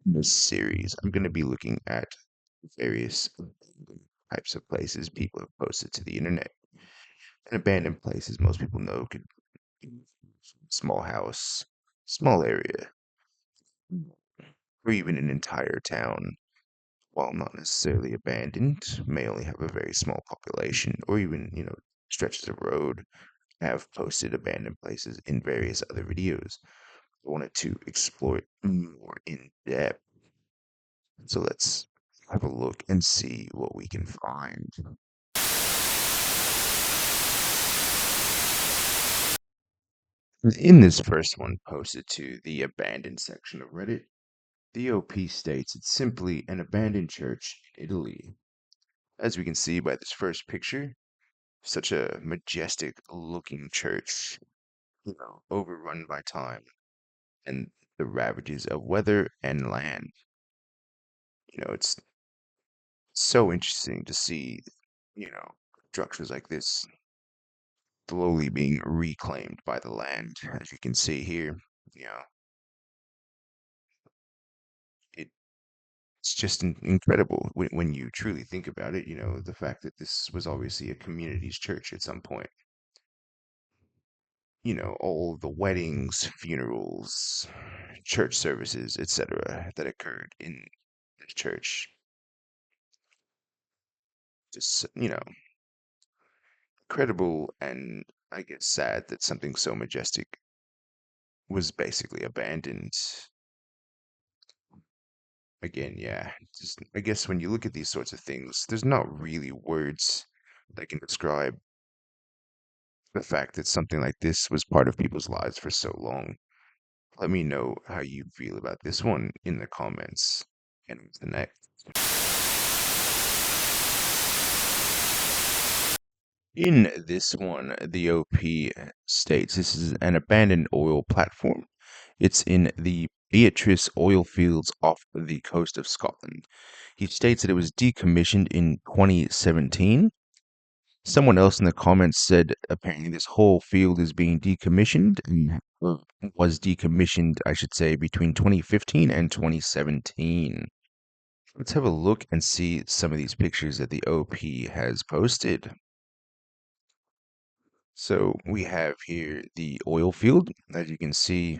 In this series, I'm going to be looking at various types of places people have posted to the internet. And abandoned places, most people know, could be small house, small area, or even an entire town. While not necessarily abandoned, may only have a very small population, or even, stretches of road have posted abandoned places in various other videos. I wanted to explore it more in depth. So let's have a look and see what we can find. In this first one posted to the abandoned section of Reddit, the OP states it's simply an abandoned church in Italy. As we can see by this first picture, such a majestic looking church, overrun by time and the ravages of weather and land. It's so interesting to see, you know, structures like this slowly being reclaimed by the land, as you can see here. You know, it's just incredible when you truly think about it. The fact that this was obviously a community's church at some point. All the weddings, funerals, church services, etc., that occurred in this church. Just, incredible and I guess sad that something so majestic was basically abandoned. Again, yeah, just I guess when you look at these sorts of things, there's not really words that can describe the fact that something like this was part of people's lives for so long. Let me know how you feel about this one in the comments. And what's the next? In this one, the OP states this is an abandoned oil platform. It's in the Beatrice oil fields off the coast of Scotland. He states that it was decommissioned in 2017. Someone else in the comments said apparently this whole field is being decommissioned, was decommissioned, I should say, between 2015 and 2017. Let's have a look and see some of these pictures that the OP has posted. So we have here the oil field, as you can see,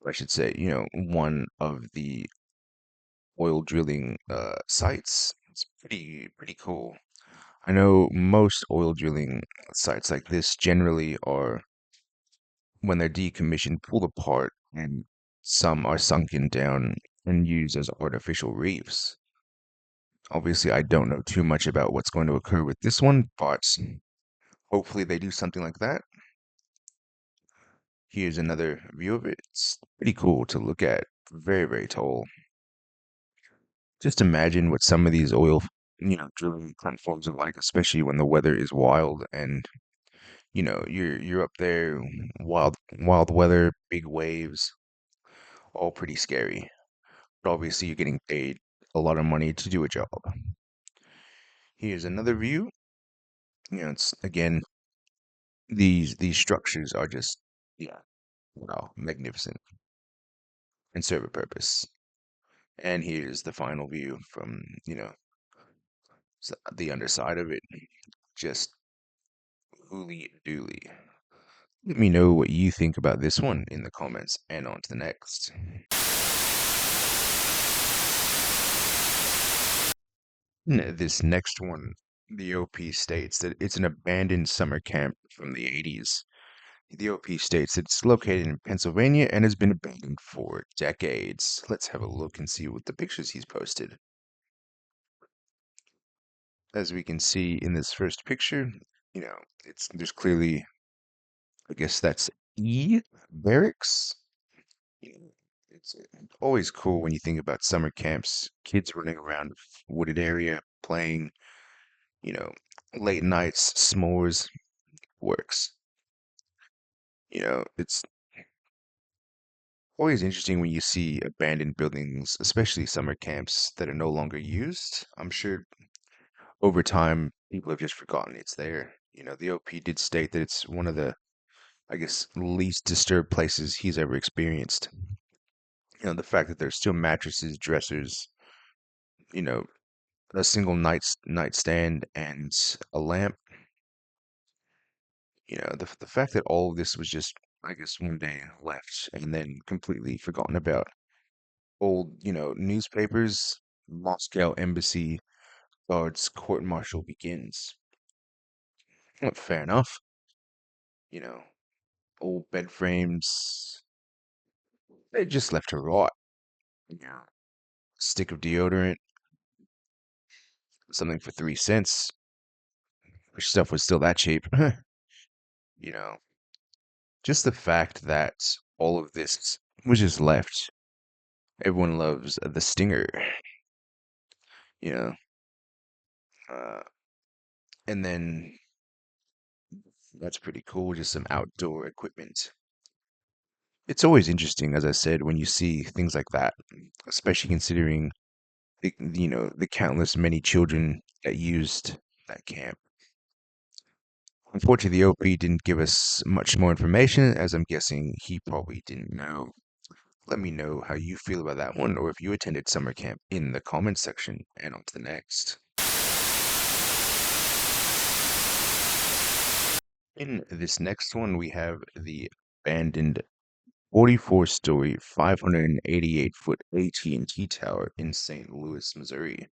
I should say, one of the oil drilling sites. It's pretty cool. I know most oil drilling sites like this generally are, when they're decommissioned, pulled apart, and some are sunken down and used as artificial reefs. Obviously, I don't know too much about what's going to occur with this one, but hopefully they do something like that. Here's another view of it. It's pretty cool to look at. Very, very tall. Just imagine what some of these oil, drilling platforms are like, especially when the weather is wild and you're up there, wild weather, big waves, all pretty scary. But obviously you're getting paid a lot of money to do a job. Here's another view. It's again, these structures are just, yeah, wow, magnificent and serve a purpose. And here's the final view from, the underside of it. Just hooly dooly. Let me know what you think about this one in the comments, and on to the next. This next one, the OP states that it's an abandoned summer camp from the 80s. The OP states that it's located in Pennsylvania and has been abandoned for decades. Let's have a look and see what the pictures he's posted. As we can see in this first picture, there's clearly, I guess that's barracks. You know, it's always cool when you think about summer camps, kids running around a wooded area playing, you know, late nights, s'mores, works. It's always interesting when you see abandoned buildings, especially summer camps that are no longer used. I'm sure over time people have just forgotten it's there. The OP did state that it's one of the, I guess, least disturbed places he's ever experienced. The fact that there's still mattresses, dressers, you know, a single nightstand and a lamp. The fact that all of this was just, I guess, one day left and then completely forgotten about. Old, newspapers, Moscow embassy guards court martial begins. Fair enough. You know, old bed frames, they just left to rot. Yeah. Stick of deodorant, something for 3 cents. Which stuff was still that cheap. you know, just the fact that all of this was just left. Everyone loves the stinger, you know. Uh, and then that's pretty cool. Just some outdoor equipment. It's always interesting, as I said, when you see things like that, especially considering the countless many children that used that camp. Unfortunately, the OP didn't give us much more information, as I'm guessing he probably didn't know. Let me know how you feel about that one, or if you attended summer camp in the comments section. And on to the next. In this next one, we have the abandoned 44-story, 588-foot AT&T tower in St. Louis, Missouri.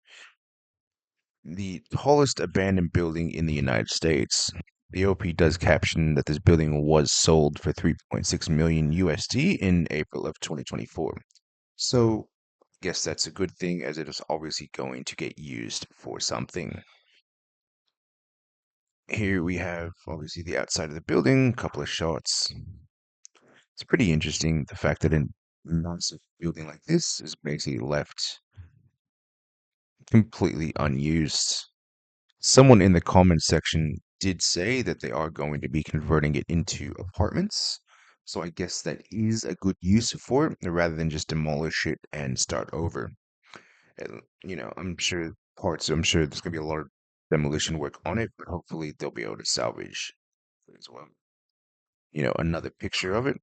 The tallest abandoned building in the United States. The OP does caption that this building was sold for 3.6 million USD in April of 2024. So, I guess that's a good thing, as it is obviously going to get used for something. Here we have obviously the outside of the building, a couple of shots. It's pretty interesting the fact that a massive building like this is basically left completely unused. Someone in the comments section did say that they are going to be converting it into apartments. So I guess that is a good use for it rather than just demolish it and start over. And, I'm sure there's going to be a lot of demolition work on it, but hopefully they'll be able to salvage it as well. Another picture of it.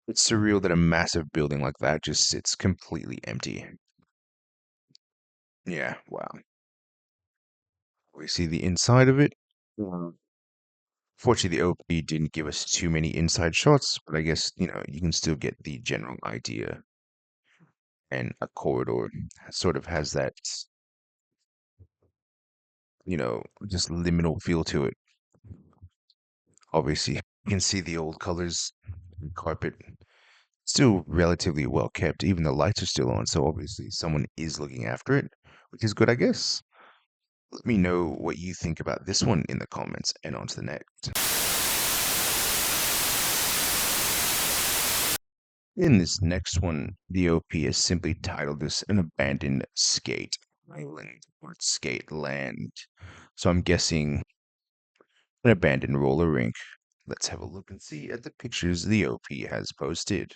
It's surreal that a massive building like that just sits completely empty. Yeah, wow. We see the inside of it. Fortunately, the OP didn't give us too many inside shots, but I guess, you can still get the general idea. And a corridor sort of has that, just liminal feel to it. Obviously, you can see the old colors, carpet, still relatively well kept. Even the lights are still on, so obviously someone is looking after it, which is good, I guess. Let me know what you think about this one in the comments, and on to the next. In this next one, the OP has simply titled this an abandoned skate island or skate land. So I'm guessing an abandoned roller rink. Let's have a look and see at the pictures the OP has posted.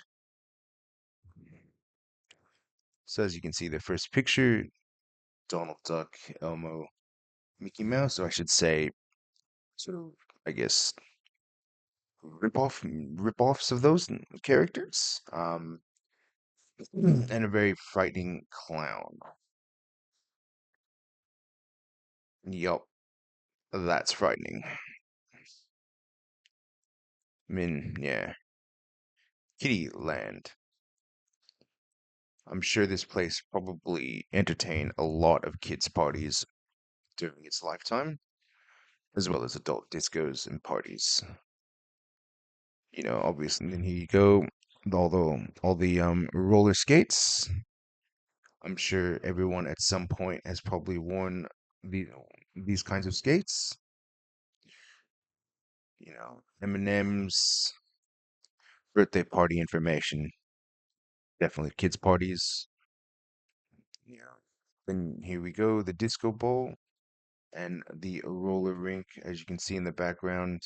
So as you can see, the first picture, Donald Duck, Elmo, Mickey Mouse, or I should say, sort of, I guess, rip-offs of those characters. And a very frightening clown. Yup, that's frightening. I mean, yeah. Kitty Land. I'm sure this place probably entertained a lot of kids' parties during its lifetime, as well as adult discos and parties. Obviously, and then here you go, all the roller skates. I'm sure everyone at some point has probably worn the, these kinds of skates. M&M's, birthday party information, definitely kids' parties. Yeah. Then here we go, the disco ball and the roller rink, as you can see in the background.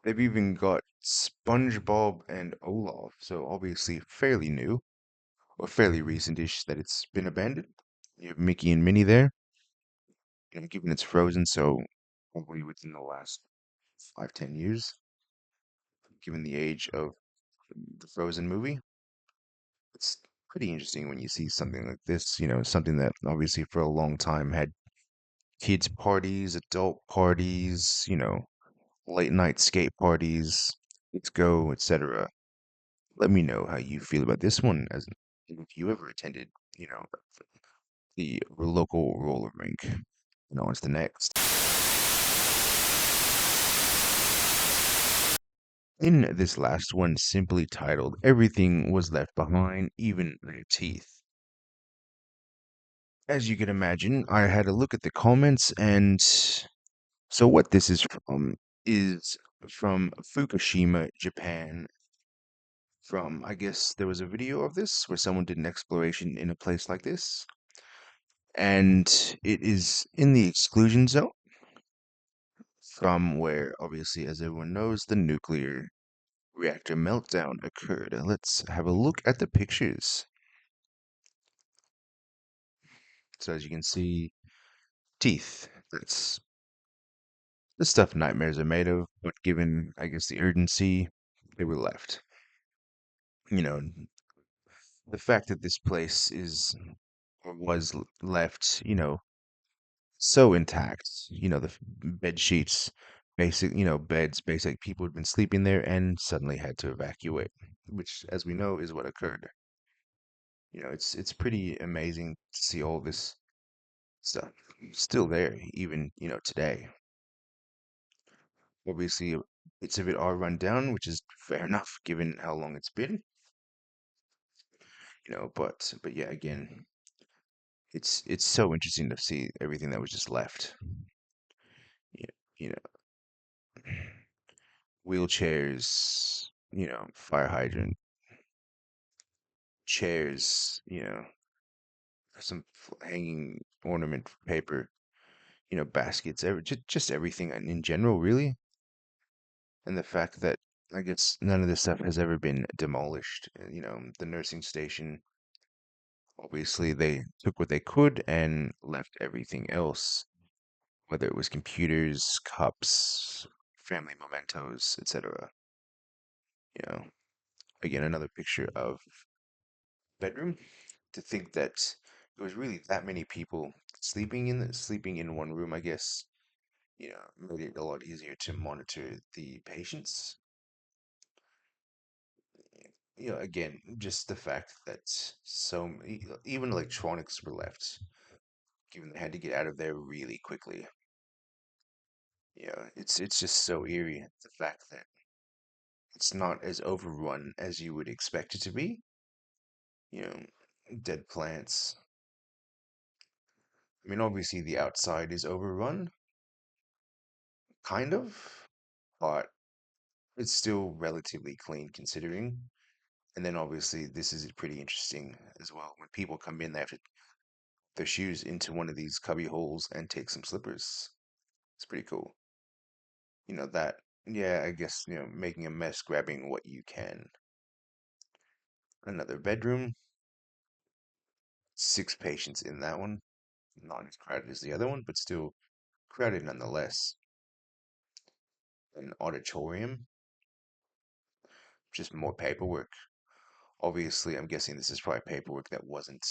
They've even got SpongeBob and Olaf, so obviously fairly new, or fairly recent-ish that it's been abandoned. You have Mickey and Minnie there, given it's frozen, so probably within the last 5, 10 years, given the age of the Frozen movie. It's pretty interesting when you see something like this, something that obviously for a long time had kids' parties, adult parties, late night skate parties, let's go, etc. Let me know how you feel about this one, as if you ever attended, you know, the local roller rink. On to the next. In this last one, simply titled "Everything Was Left Behind, Even Their Teeth." As you can imagine, I had a look at the comments, and so what this is from Fukushima, Japan. From, I guess there was a video of this where someone did an exploration in a place like this, and it is in the exclusion zone from where, obviously, as everyone knows, the nuclear reactor meltdown occurred. Let's have a look at the pictures. So as you can see, teeth. That's the stuff nightmares are made of, but given, I guess, the urgency, they were left. You know, the fact that this place is or was left, so intact. The bed sheets, basic, beds, basic people had been sleeping there and suddenly had to evacuate, which, as we know, is what occurred. It's pretty amazing to see all this stuff still there, even, today. Obviously, bits of it are run down, which is fair enough given how long it's been, but yeah, again, it's so interesting to see everything that was just left. You you know, wheelchairs, fire hydrant, chairs, some hanging ornament paper, baskets, just everything in general, really. And the fact that I guess none of this stuff has ever been demolished. The nursing station, obviously, they took what they could and left everything else, whether it was computers, cups, family mementos, etc. You know, Again, another picture of bedroom. To think that it was really that many people sleeping in one room, I guess, made it a lot easier to monitor the patients. Again, just the fact that even electronics were left, given they had to get out of there really quickly. It's just so eerie, the fact that it's not as overrun as you would expect it to be. You know, Dead plants. I mean, obviously the outside is overrun, kind of, but it's still relatively clean considering. And then obviously this is pretty interesting as well. When people come in, they have to put their shoes into one of these cubby holes and take some slippers. It's pretty cool. That, yeah, I guess, making a mess, grabbing what you can. Another bedroom, 6 patients in that one. Not as crowded as the other one, but still crowded nonetheless. An auditorium, just more paperwork. Obviously, I'm guessing this is probably paperwork that wasn't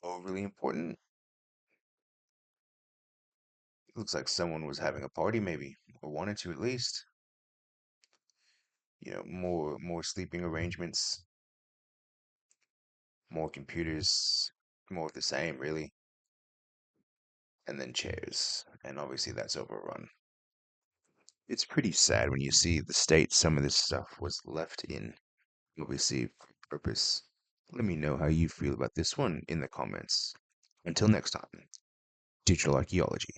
overly important. Looks like someone was having a party, maybe, or wanted to at least. More sleeping arrangements, more computers, more of the same, really. And then chairs, and obviously that's overrun. It's pretty sad when you see the state some of this stuff was left in, obviously for purpose. Let me know how you feel about this one in the comments. Until next time, digital archaeology.